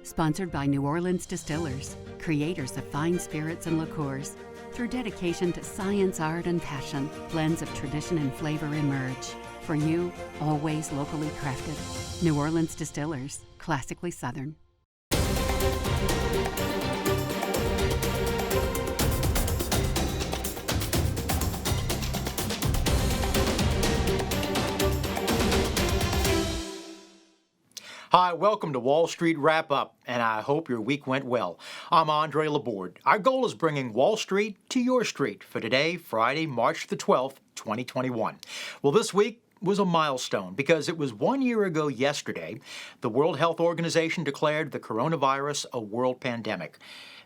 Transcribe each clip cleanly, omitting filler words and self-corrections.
Sponsored by New Orleans Distillers, creators of fine spirits and liqueurs. Through dedication to science, art, and passion, blends of tradition and flavor emerge. For you, always locally crafted. New Orleans Distillers, classically Southern. Hi, welcome to Wall Street Wrap-Up, and I hope your week went well. I'm Andre Laborde. Our goal is bringing Wall Street to your street for today, Friday, March the 12th, 2021. Well, this week was a milestone because it was 1 year ago yesterday the World Health Organization declared the coronavirus a world pandemic.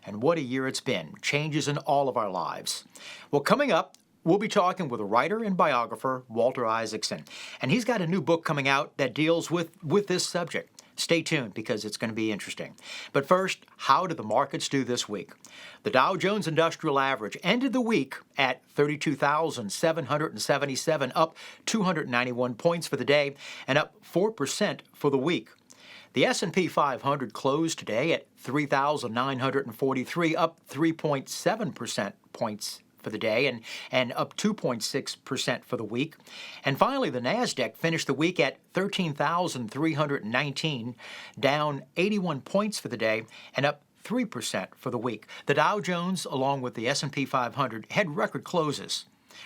And what a year it's been. Changes in all of our lives. Well, coming up, we'll be talking with a writer and biographer, Walter Isaacson. And he's got a new book coming out that deals with this subject. Stay tuned because it's going to be interesting. But first, how did the markets do this week? The Dow Jones Industrial Average ended the week at 32,777, up 291 points for the day and up 4% for the week. The S&P 500 closed today at 3,943, up 3.7% points for the day and up 2.6% for the week. And finally, the NASDAQ finished the week at 13,319, down 81 points for the day and up 3% for the week. The Dow Jones, along with the S&P 500, had record closes.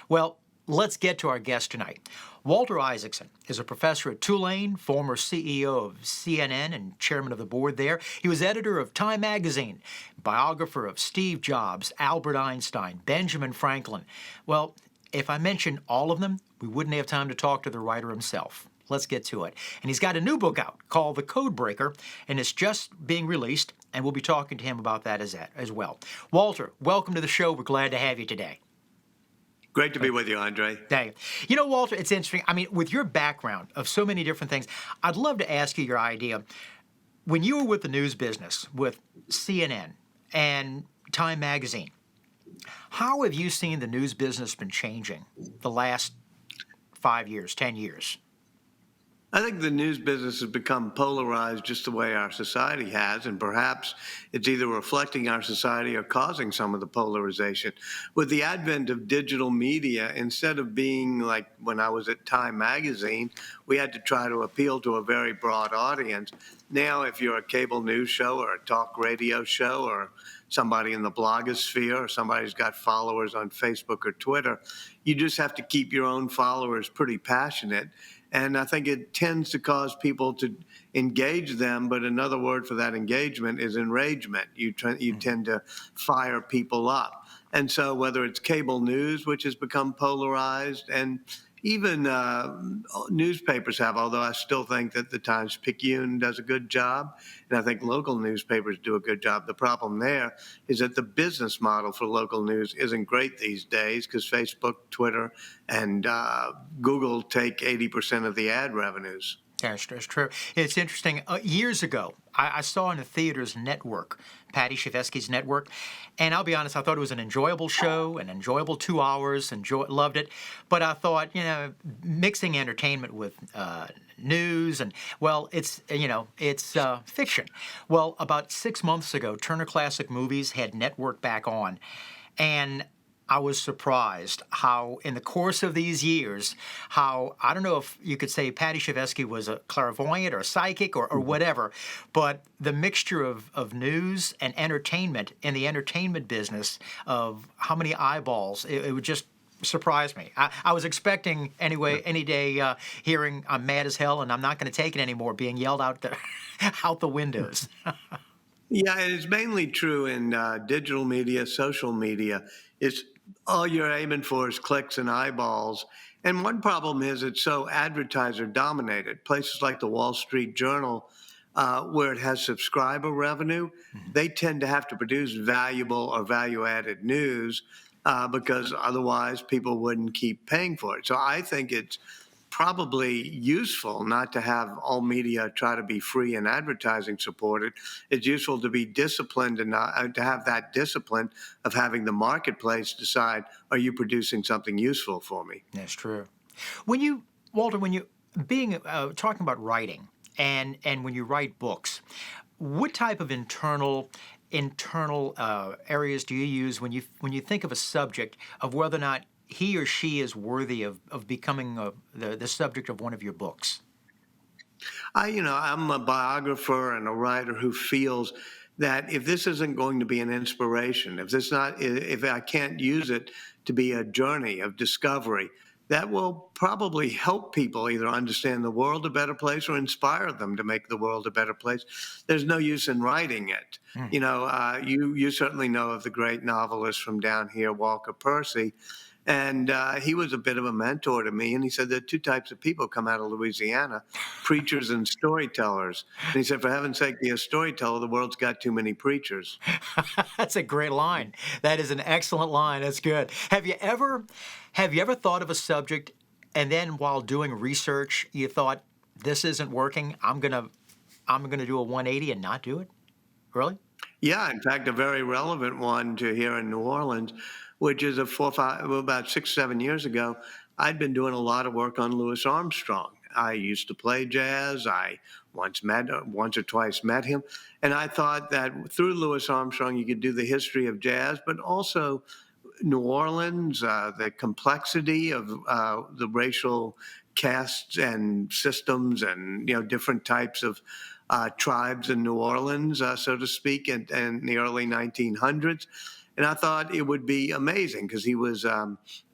Well, let's get to our guest tonight. Walter Isaacson is a professor at Tulane, former CEO of CNN and chairman of the board there. He was editor of Time magazine, biographer of Steve Jobs, Albert Einstein, Benjamin Franklin. Well, if I mentioned all of them, we wouldn't have time to talk to the writer himself. Let's get to it. And he's got a new book out called The Code Breaker, and it's just being released, and we'll be talking to him about that as well. Walter, welcome to the show. We're glad to have you today. Great to be with you, Andre. Thank you. You know, Walter, it's interesting. I mean, with your background of so many different things, I'd love to ask you your idea. When you were with the news business, with CNN and Time magazine, how have you seen the news business been changing the last 5 years, 10 years? I think the news business has become polarized just the way our society has, and perhaps it's either reflecting our society or causing some of the polarization. With the advent of digital media, instead of being like when I was at Time magazine, we had to try to appeal to a very broad audience. Now, if you're a cable news show or a talk radio show or somebody in the blogosphere or somebody who's got followers on Facebook or Twitter, you just have to keep your own followers pretty passionate. And I think it tends to cause people to engage them, but another word for that engagement is enragement. You tend to fire people up. And so whether it's cable news, which has become polarized, and even newspapers have, although I still think that the Times-Picayune does a good job, and I think local newspapers do a good job. The problem there is that the business model for local news isn't great these days because Facebook, Twitter, and Google take 80% of the ad revenues. That's true. It's interesting. Years ago, I saw in the theater's network, Patty Chayefsky's network, and I'll be honest, I thought it was an enjoyable show, an enjoyable 2 hours, loved it. But I thought, mixing entertainment with news and, well, it's fiction. Well, about 6 months ago, Turner Classic Movies had network back on, and I was surprised how, in the course of these years, how, I don't know if you could say Patty Chayefsky was a clairvoyant or a psychic or whatever, but the mixture of news and entertainment in the entertainment business of how many eyeballs, it would just surprise me. I was expecting, anyway, any day hearing I'm mad as hell and I'm not going to take it anymore being yelled out the windows. Yeah, it's mainly true in digital media, social media. It's all you're aiming for is clicks and eyeballs. And one problem is it's so advertiser dominated. Places like the Wall Street Journal, where it has subscriber revenue, they tend to have to produce valuable or value-added news because otherwise people wouldn't keep paying for it. So I think it's probably useful not to have all media try to be free and advertising supported. It's useful to be disciplined and not, to have that discipline of having the marketplace decide, are you producing something useful for me? That's true. Walter, talking about writing and when you write books, what type of internal areas do you use when you think of a subject of whether or not he or she is worthy of becoming the subject of one of your books? I'm a biographer and a writer who feels that if this isn't going to be an inspiration, if I can't use it to be a journey of discovery, that will probably help people either understand the world a better place or inspire them to make the world a better place. There's no use in writing it. Hmm. You certainly know of the great novelist from down here, Walker Percy. And he was a bit of a mentor to me. And he said there are two types of people come out of Louisiana, preachers and storytellers. And he said, for heaven's sake, be a storyteller. The world's got too many preachers. That's a great line. That is an excellent line. That's good. Have you ever thought of a subject and then while doing research you thought this isn't working? I'm gonna do a 180 and not do it? Really? Yeah, in fact, a very relevant one to here in New Orleans, which is about 6, 7 years ago. I'd been doing a lot of work on Louis Armstrong. I used to play jazz. I once or twice met him, and I thought that through Louis Armstrong you could do the history of jazz, but also New Orleans, the complexity of the racial castes and systems, and different types of tribes in New Orleans, so to speak, in the early 1900s. And I thought it would be amazing because he was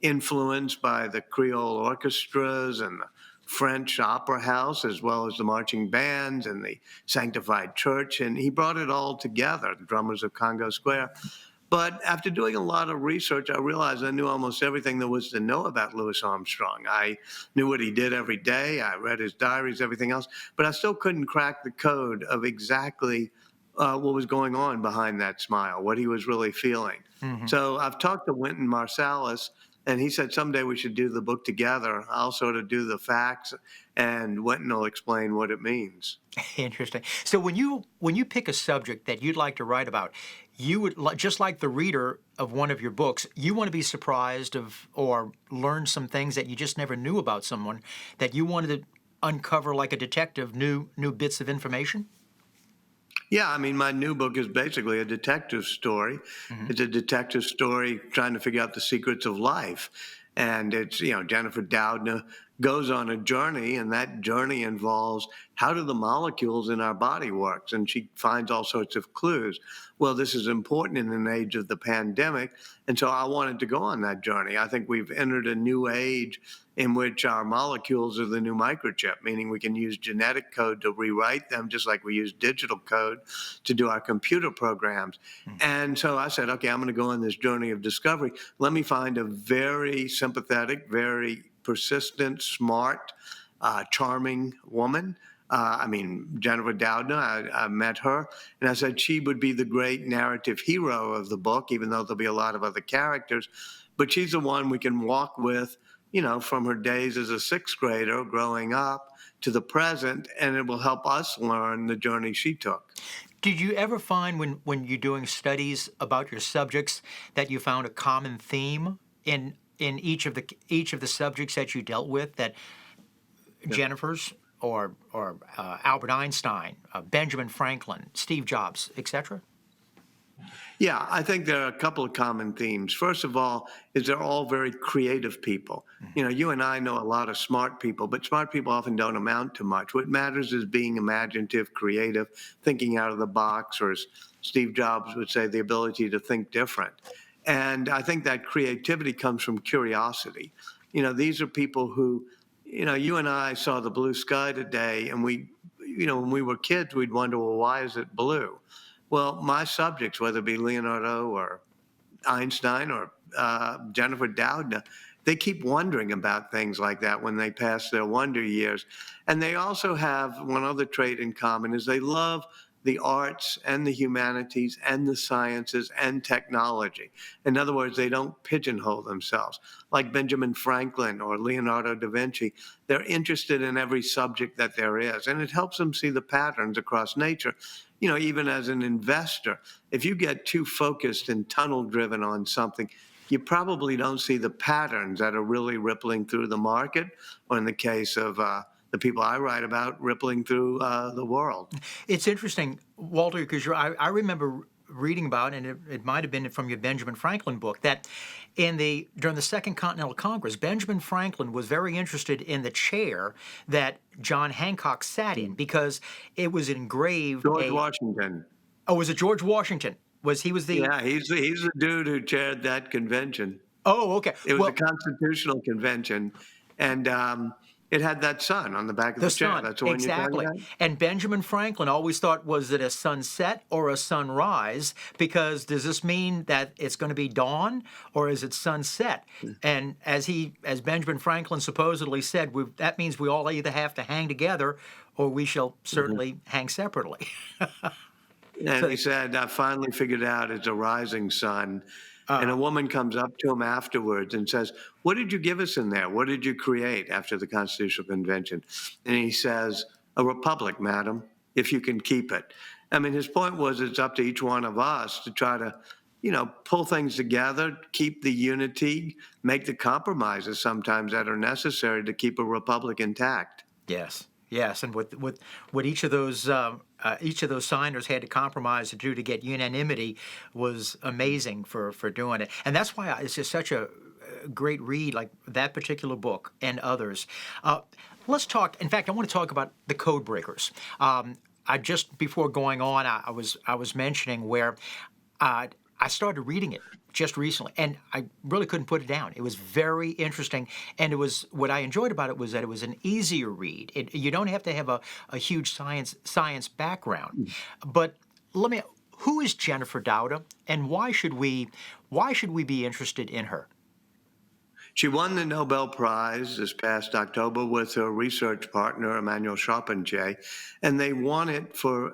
influenced by the Creole orchestras and the French opera house, as well as the marching bands and the sanctified church. And he brought it all together, the drummers of Congo Square. But after doing a lot of research, I realized I knew almost everything there was to know about Louis Armstrong. I knew what he did every day. I read his diaries, everything else. But I still couldn't crack the code of exactly what was going on behind that smile, what he was really feeling. Hmm. So I've talked to Wynton Marsalis, and he said someday we should do the book together. I'll sort of do the facts, and Wynton will explain what it means. Interesting. So when you pick a subject that you'd like to write about, you would just like the reader of one of your books, you want to be surprised of or learn some things that you just never knew about someone that you wanted to uncover like a detective new bits of information. Yeah, I mean, my new book is basically a detective story. Hmm. It's a detective story trying to figure out the secrets of life. And it's, Jennifer Doudna goes on a journey, and that journey involves how do the molecules in our body work? And she finds all sorts of clues. Well, this is important in an age of the pandemic. And so I wanted to go on that journey. I think we've entered a new age in which our molecules are the new microchip, meaning we can use genetic code to rewrite them just like we use digital code to do our computer programs. And so I said, okay, I'm going to go on this journey of discovery. Let me find a very sympathetic, very persistent, smart, charming woman. Jennifer Doudna, I met her, and I said she would be the great narrative hero of the book, even though there'll be a lot of other characters. But she's the one we can walk with, from her days as a sixth grader growing up to the present, and it will help us learn the journey she took. Did you ever find when you're doing studies about your subjects that you found a common theme in each of the subjects that you dealt with that Jennifer's or Albert Einstein, Benjamin Franklin, Steve Jobs, etc.? Yeah, I think there are a couple of common themes. First of all, is they're all very creative people. You and I know a lot of smart people, but smart people often don't amount to much. What matters is being imaginative, creative, thinking out of the box, or as Steve Jobs would say, the ability to think different. And I think that creativity comes from curiosity. These are people who, you and I saw the blue sky today, and when we were kids, we'd wonder, well, why is it blue? Well, my subjects, whether it be Leonardo or Einstein or Jennifer Doudna, they keep wondering about things like that when they pass their wonder years. And they also have one other trait in common is they love the arts and the humanities and the sciences and technology. In other words, they don't pigeonhole themselves. Like Benjamin Franklin or Leonardo da Vinci, they're interested in every subject that there is, and it helps them see the patterns across nature. Even as an investor, if you get too focused and tunnel driven on something, you probably don't see the patterns that are really rippling through the market, or in the case of the people I write about rippling through the world. It's interesting, Walter, because I remember reading about, and it might have been from your Benjamin Franklin book, that during the Second Continental Congress, Benjamin Franklin was very interested in the chair that John Hancock sat in because it was engraved. George Washington. Oh, was it George Washington? He was the. Yeah, he's the dude who chaired that convention. Oh, okay. It was a Well, constitutional convention, and it had that sun on the back of the the chair. sun, That's the one you're talking exactly. about? And Benjamin Franklin always thought, was it a sunset or a sunrise? Because does this mean that it's going to be dawn or is it sunset? And as Benjamin Franklin supposedly said, that means we all either have to hang together or we shall certainly hang separately. And So- he said, I finally figured out it's a rising sun. And a woman comes up to him afterwards and says, what did you give us in there? What did you create after the Constitutional Convention? And he says, a republic, madam, if you can keep it. I mean, his point was it's up to each one of us to try to, pull things together, keep the unity, make the compromises sometimes that are necessary to keep a republic intact. Yes, and what each of those signers had to compromise to do to get unanimity was amazing for doing it, and that's why it's just such a great read, like that particular book and others. Let's talk. In fact, I want to talk about the Code Breakers. I just before going on, I was mentioning where I started reading it just recently, and I really couldn't put it down. It was very interesting, and what I enjoyed about it was that it was an easier read. You don't have to have a huge science background. But who is Jennifer Doudna, and why should we be interested in her? She won the Nobel Prize this past October with her research partner, Emmanuel Charpentier, and they won it for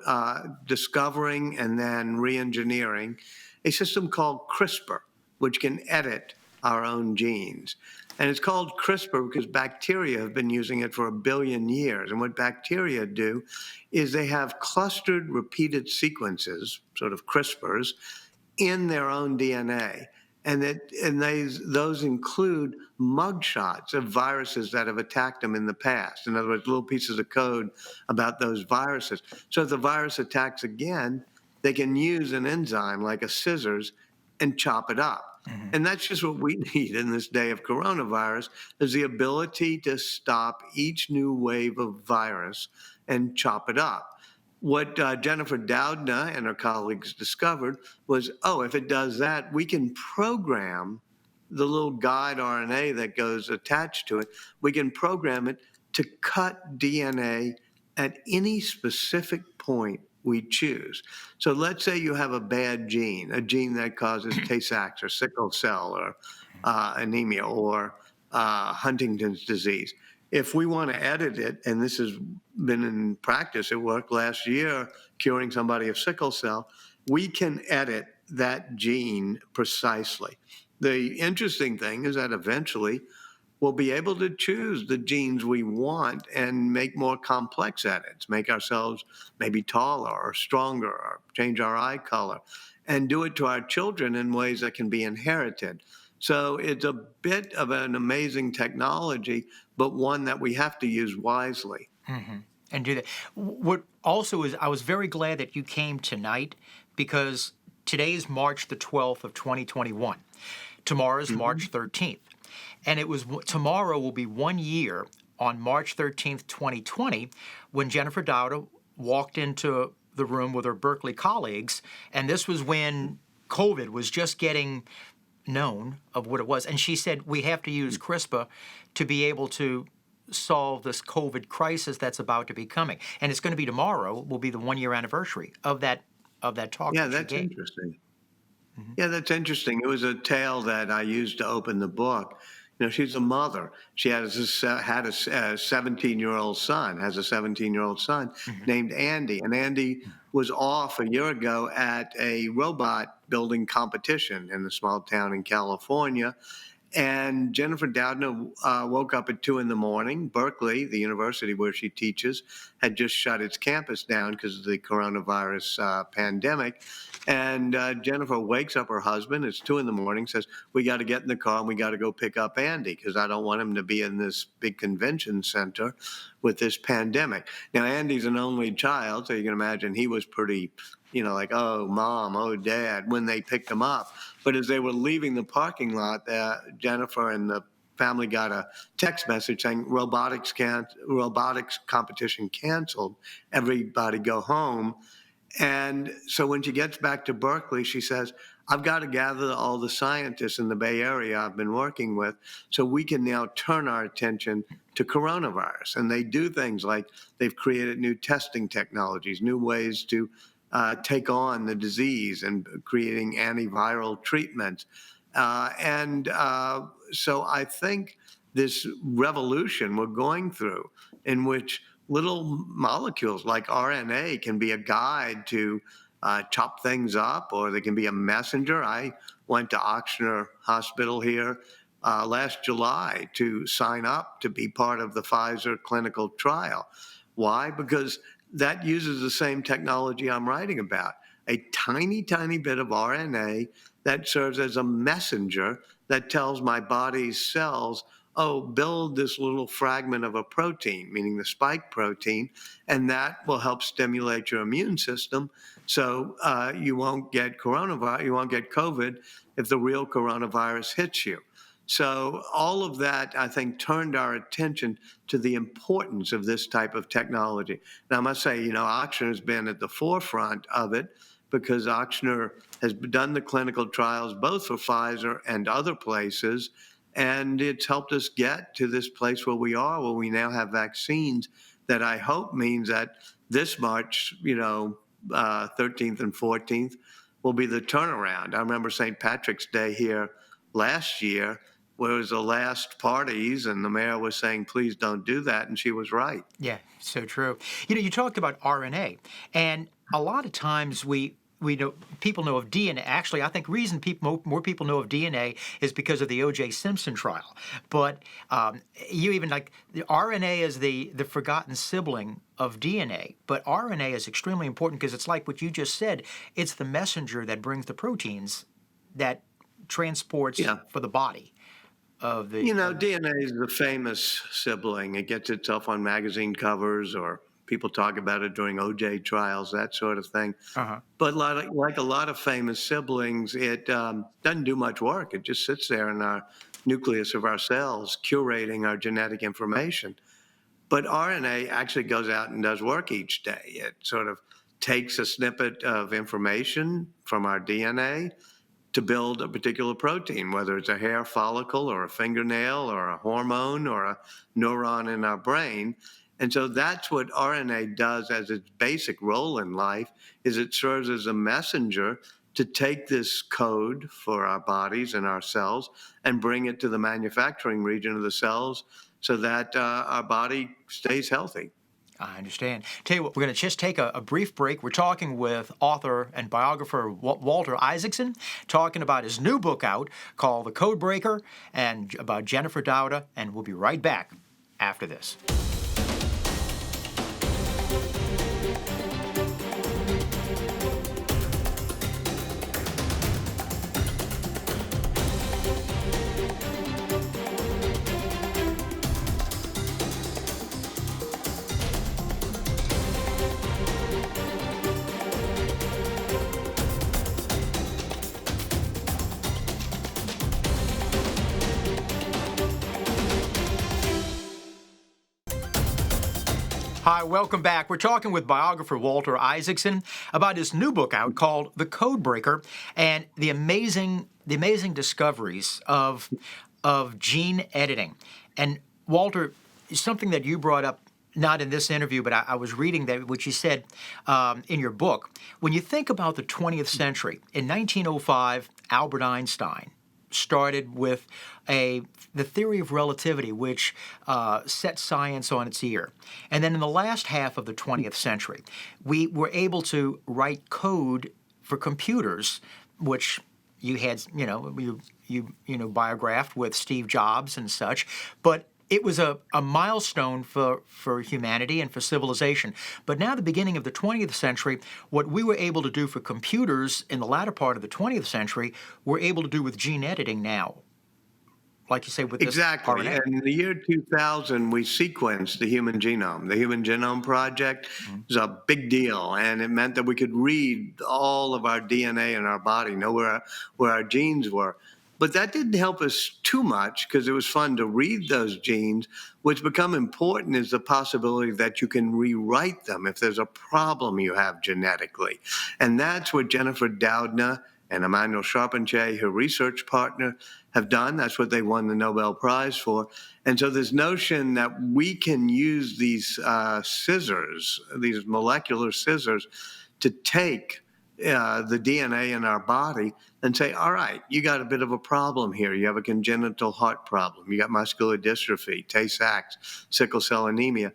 discovering and then re-engineering a system called CRISPR, which can edit our own genes. And it's called CRISPR because bacteria have been using it for 1 billion years. And what bacteria do is they have clustered repeated sequences, sort of CRISPRs, in their own DNA. And those include mugshots of viruses that have attacked them in the past. In other words, little pieces of code about those viruses. So if the virus attacks again, they can use an enzyme like a scissors and chop it up. Mm-hmm. And that's just what we need in this day of coronavirus, is the ability to stop each new wave of virus and chop it up. What Jennifer Doudna and her colleagues discovered was, if it does that, we can program the little guide RNA that goes attached to it. We can program it to cut DNA at any specific point we choose. So let's say you have a bad gene, a gene that causes Tay-Sachs or sickle cell or anemia or Huntington's disease. If we want to edit it, and this has been in practice, it worked last year curing somebody of sickle cell, we can edit that gene precisely. The interesting thing is that eventually we'll be able to choose the genes we want and make more complex edits, make ourselves maybe taller or stronger or change our eye color, and do it to our children in ways that can be inherited. So it's a bit of an amazing technology, but one that we have to use wisely. Mm-hmm. And do that. What also is, I was very glad that you came tonight because today is March the 12th of 2021. Tomorrow is March 13th. And tomorrow will be 1 year on March 13th, 2020, when Jennifer Doudna walked into the room with her Berkeley colleagues. And this was when COVID was just getting known of what it was. And she said, we have to use CRISPR to be able to solve this COVID crisis that's about to be coming. And it's going to be tomorrow, will be the 1 year anniversary of that talk. Yeah, that's interesting. Mm-hmm. Yeah, that's interesting. It was a tale that I used to open the book. She's a mother. She had a 17-year-old son, has a 17-year-old son named Andy. And Andy was off a year ago at a robot building competition in a small town in California. And Jennifer Doudna woke up at 2 in the morning. Berkeley, the university where she teaches, had just shut its campus down because of the coronavirus pandemic. And Jennifer wakes up her husband. It's 2 in the morning, says, "We got to get in the car and we got to go pick up Andy because I don't want him to be in this big convention center with this pandemic." Now, Andy's an only child, so you can imagine he was pretty, like, "Oh, mom, oh, dad," when they picked him up. But as they were leaving the parking lot, Jennifer and the family got a text message saying robotics competition canceled. Everybody go home. And so when she gets back to Berkeley, she says, "I've got to gather all the scientists in the Bay Area I've been working with so we can now turn our attention to coronavirus." And they do things like they've created new testing technologies, new ways to take on the disease and creating antiviral treatments. So I think this revolution we're going through, in which little molecules like RNA can be a guide to chop things up, or they can be a messenger. I went to Ochsner Hospital here last July to sign up to be part of the Pfizer clinical trial. Why? Because that uses the same technology I'm writing about, a tiny, tiny bit of RNA that serves as a messenger that tells my body's cells, "Oh, build this little fragment of a protein," meaning the spike protein, and that will help stimulate your immune system so you won't get coronavirus, you won't get COVID if the real coronavirus hits you. So all of that, I think, turned our attention to the importance of this type of technology. Now, I must say, Ochsner has been at the forefront of it because Ochsner has done the clinical trials both for Pfizer and other places, and it's helped us get to this place where we are, where we now have vaccines that I hope means that this March, 13th and 14th, will be the turnaround. I remember St. Patrick's Day here last year, where it was the last parties, and the mayor was saying, "Please don't do that," and she was right. Yeah, so true. You talked about RNA, and a lot of times we know people know of DNA. Actually, I think reason more people know of DNA is because of the O.J. Simpson trial. But you even like the RNA is the forgotten sibling of DNA. But RNA is extremely important because it's like what you just said. It's the messenger that brings the proteins that transports for the body. DNA is the famous sibling. It gets itself on magazine covers, or people talk about it during OJ trials, that sort of thing. But like a lot of famous siblings, it doesn't do much work. It just sits there in our nucleus of our cells, curating our genetic information. But RNA actually goes out and does work each day. It sort of takes a snippet of information from our DNA to build a particular protein, whether it's a hair follicle or a fingernail or a hormone or a neuron in our brain. And so that's what RNA does as its basic role in life, is it serves as a messenger to take this code for our bodies and our cells and bring it to the manufacturing region of the cells so that our body stays healthy. I understand. Tell you what, we're going to just take a brief break. We're talking with author and biographer Walter Isaacson, talking about his new book out called The Code Breaker, and about Jennifer Doudna, and we'll be right back after this. Hi, welcome back. We're talking with biographer Walter Isaacson about his new book out called The Code Breaker, and the amazing discoveries of gene editing. And Walter, something that you brought up, not in this interview, but I was reading that, which you said in your book. When you think about the 20th century, in 1905, Albert Einstein started with the theory of relativity, which set science on its ear. And then in the last half of the 20th century, we were able to write code for computers, which you had, biographed with Steve Jobs and such, but it was a milestone for humanity and for civilization. But now, the beginning of the 20th century, what we were able to do for computers in the latter part of the 20th century, we're able to do with gene editing now. Like you say, with this Exactly. RNA. And in the year 2000, we sequenced the human genome. The Human Genome Project was a big deal, and it meant that we could read all of our DNA in our body, know where our genes were. But that didn't help us too much because it was fun to read those genes. What's become important is the possibility that you can rewrite them if there's a problem you have genetically. And that's what Jennifer Doudna and Emmanuel Charpentier, her research partner, have done. That's what they won the Nobel Prize for. And so this notion that we can use these scissors, these molecular scissors, to take the DNA in our body and say, all right, you got a bit of a problem here. You have a congenital heart problem. You got muscular dystrophy, Tay-Sachs, sickle cell anemia.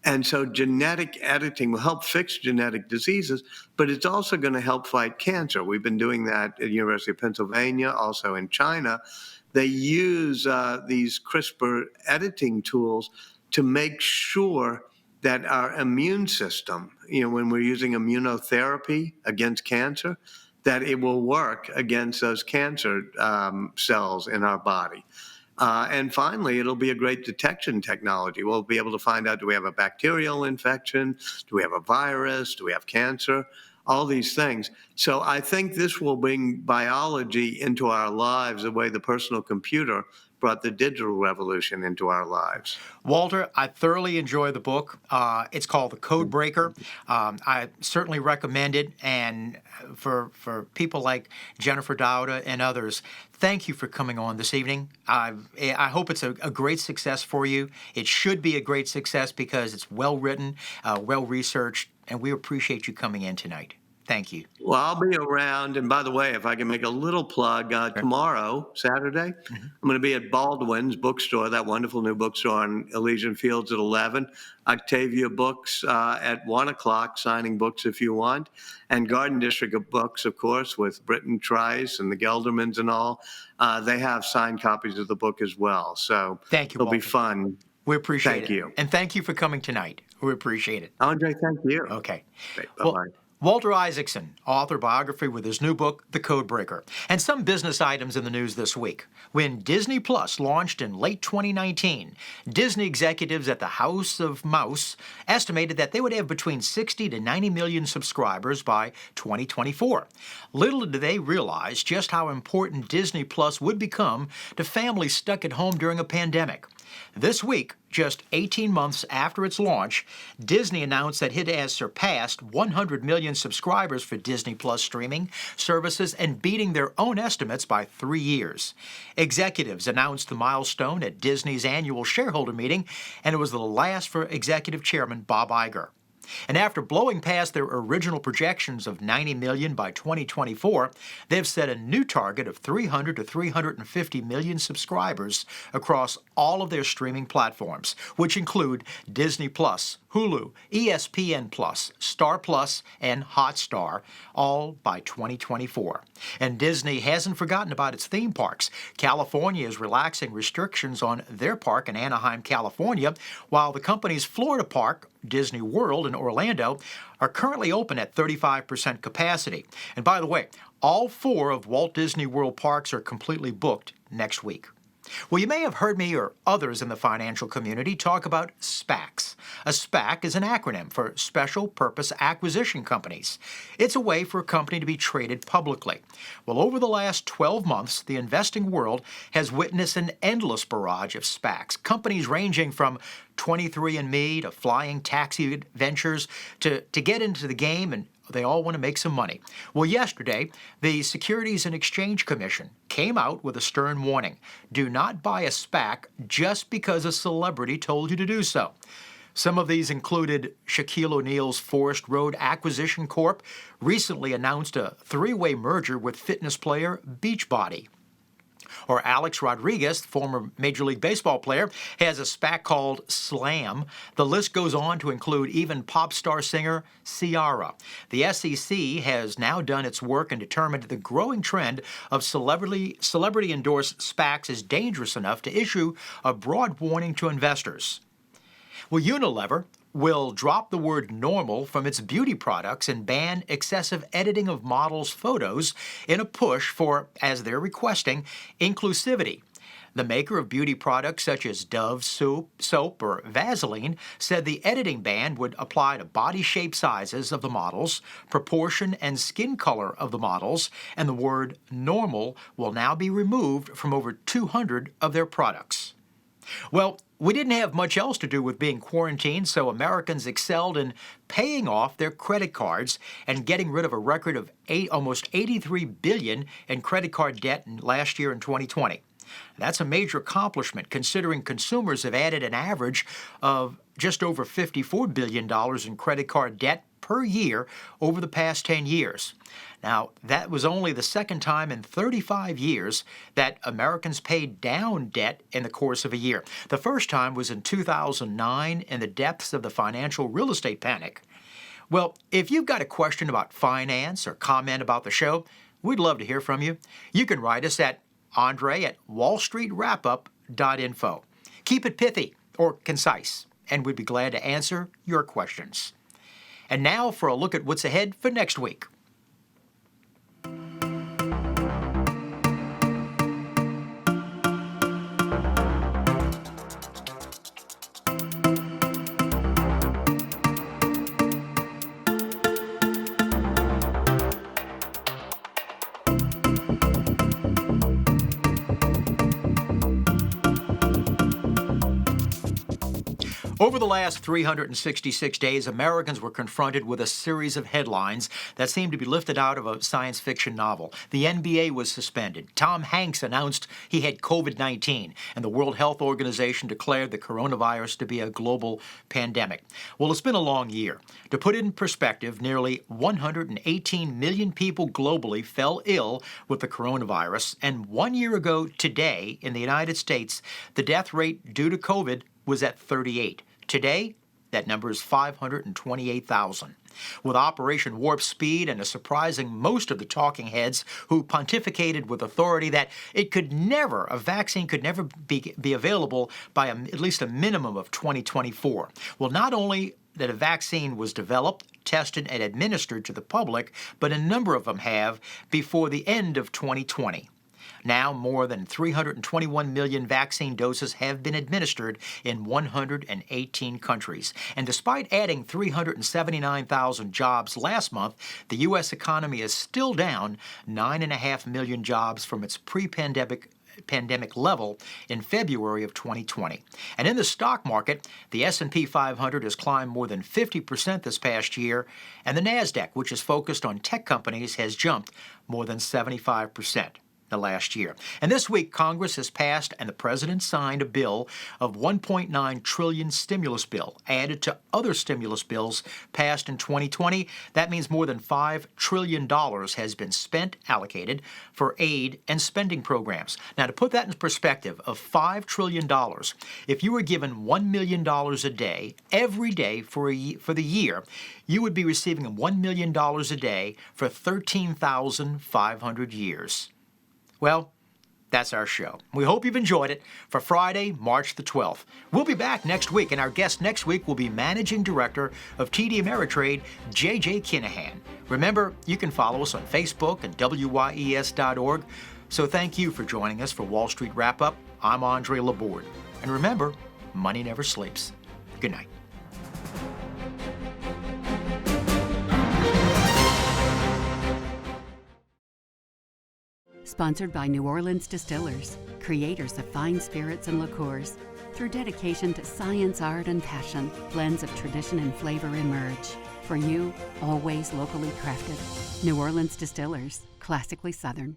And so genetic editing will help fix genetic diseases, but it's also going to help fight cancer. We've been doing that at the University of Pennsylvania, also in China. They use these CRISPR editing tools to make sure that our immune system, when we're using immunotherapy against cancer, that it will work against those cancer cells in our body. And finally, it'll be a great detection technology. We'll be able to find out, do we have a bacterial infection? Do we have a virus? Do we have cancer? All these things. So I think this will bring biology into our lives the way the personal computer brought the digital revolution into our lives. Walter, I thoroughly enjoy the book. It's called The Code Breaker. I certainly recommend it. And for people like Jennifer Doudna and others, thank you for coming on this evening. I hope it's a great success for you. It should be a great success because it's well written, well researched, and we appreciate you coming in tonight. Thank you. Well, I'll be around. And by the way, if I can make a little plug, tomorrow, Saturday, I'm going to be at Baldwin's bookstore, that wonderful new bookstore on Elysian Fields at 11. Octavia Books at 1 o'clock, signing books if you want. And Garden District of Books, of course, with Britton Trice and the Geldermans and all. They have signed copies of the book as well. So thank you, it'll Walter. be fun. We appreciate it. Thank you. And thank you for coming tonight. We appreciate it. Andre, thank you. Okay. Okay, bye-bye. Well, Walter Isaacson, author biography with his new book, The Code Breaker. And some business items in the news this week. When Disney Plus launched in late 2019, Disney executives at the House of Mouse estimated that they would have between 60 to 90 million subscribers by 2024. Little did they realize just how important Disney Plus would become to families stuck at home during a pandemic. This week, just 18 months after its launch, Disney announced that it has surpassed 100 million subscribers for Disney Plus streaming services and beating their own estimates by 3 years. Executives announced the milestone at Disney's annual shareholder meeting, and it was the last for Executive Chairman Bob Iger. And after blowing past their original projections of 90 million by 2024, they've set a new target of 300 to 350 million subscribers across all of their streaming platforms, which include Disney Plus, Hulu, ESPN Plus, Star Plus, and Hotstar, all by 2024. And Disney hasn't forgotten about its theme parks. California is relaxing restrictions on their park in Anaheim, California, while the company's Florida park, Disney World in Orlando, are currently open at 35% capacity. And by the way, all 4 of Walt Disney World parks are completely booked next week. Well, you may have heard me or others in the financial community talk about SPACs. A SPAC is an acronym for Special Purpose Acquisition Companies. It's a way for a company to be traded publicly. Well, over the last 12 months, the investing world has witnessed an endless barrage of SPACs, companies ranging from 23andMe to Flying Taxi Ventures to get into the game, and they all want to make some money. Well, yesterday, the Securities and Exchange Commission came out with a stern warning. Do not buy a SPAC just because a celebrity told you to do so. Some of these included Shaquille O'Neal's Forest Road Acquisition Corp. Recently announced a 3-way merger with fitness player Beachbody. Or Alex Rodriguez, former Major League Baseball player, has a SPAC called Slam. The list goes on to include even pop star singer Ciara. The SEC has now done its work and determined the growing trend of celebrity-endorsed SPACs is dangerous enough to issue a broad warning to investors. Well, Unilever will drop the word normal from its beauty products and ban excessive editing of models' photos in a push for, as they're requesting, inclusivity. The maker of beauty products such as Dove soap or Vaseline said the editing ban would apply to body shape sizes of the models, proportion and skin color of the models, and the word normal will now be removed from over 200 of their products. Well, we didn't have much else to do with being quarantined, so Americans excelled in paying off their credit cards and getting rid of a record of almost $83 billion in credit card debt last year in 2020. That's a major accomplishment considering consumers have added an average of just over $54 billion in credit card debt per year over the past 10 years. Now, that was only the second time in 35 years that Americans paid down debt in the course of a year. The first time was in 2009 in the depths of the financial real estate panic. Well, if you've got a question about finance or comment about the show, we'd love to hear from you. You can write us at andre@wallstreetwrapup.info. Keep it pithy or concise, and we'd be glad to answer your questions. And now for a look at what's ahead for next week. Over the last 366 days, Americans were confronted with a series of headlines that seemed to be lifted out of a science fiction novel. The NBA was suspended. Tom Hanks announced he had COVID-19, and the World Health Organization declared the coronavirus to be a global pandemic. Well, it's been a long year. To put it in perspective, nearly 118 million people globally fell ill with the coronavirus, and 1 year ago today in the United States, the death rate due to COVID was at 38. Today, that number is 528,000. With Operation Warp Speed and a surprising most of the talking heads who pontificated with authority that a vaccine could never be available by at least a minimum of 2024. Well, not only that a vaccine was developed, tested, and administered to the public, but a number of them have before the end of 2020. Now, more than 321 million vaccine doses have been administered in 118 countries. And despite adding 379,000 jobs last month, the U.S. economy is still down 9.5 million jobs from its pre-pandemic level in February of 2020. And in the stock market, the S&P 500 has climbed more than 50% this past year, and the NASDAQ, which is focused on tech companies, has jumped more than 75%. The last year. And this week, Congress has passed and the President signed a bill of $1.9 trillion stimulus bill added to other stimulus bills passed in 2020. That means more than $5 trillion has been allocated for aid and spending programs. Now, to put that in perspective, of $5 trillion, if you were given $1 million a day, every day for the year, you would be receiving $1 million a day for 13,500 years. Well, that's our show. We hope you've enjoyed it for Friday, March the 12th. We'll be back next week, and our guest next week will be Managing Director of TD Ameritrade, J.J. Kinahan. Remember, you can follow us on Facebook and WYES.org. So thank you for joining us for Wall Street Wrap-Up. I'm Andre Laborde. And remember, money never sleeps. Good night. Sponsored by New Orleans Distillers, creators of fine spirits and liqueurs. Through dedication to science, art, and passion, blends of tradition and flavor emerge. For you, always locally crafted. New Orleans Distillers, classically Southern.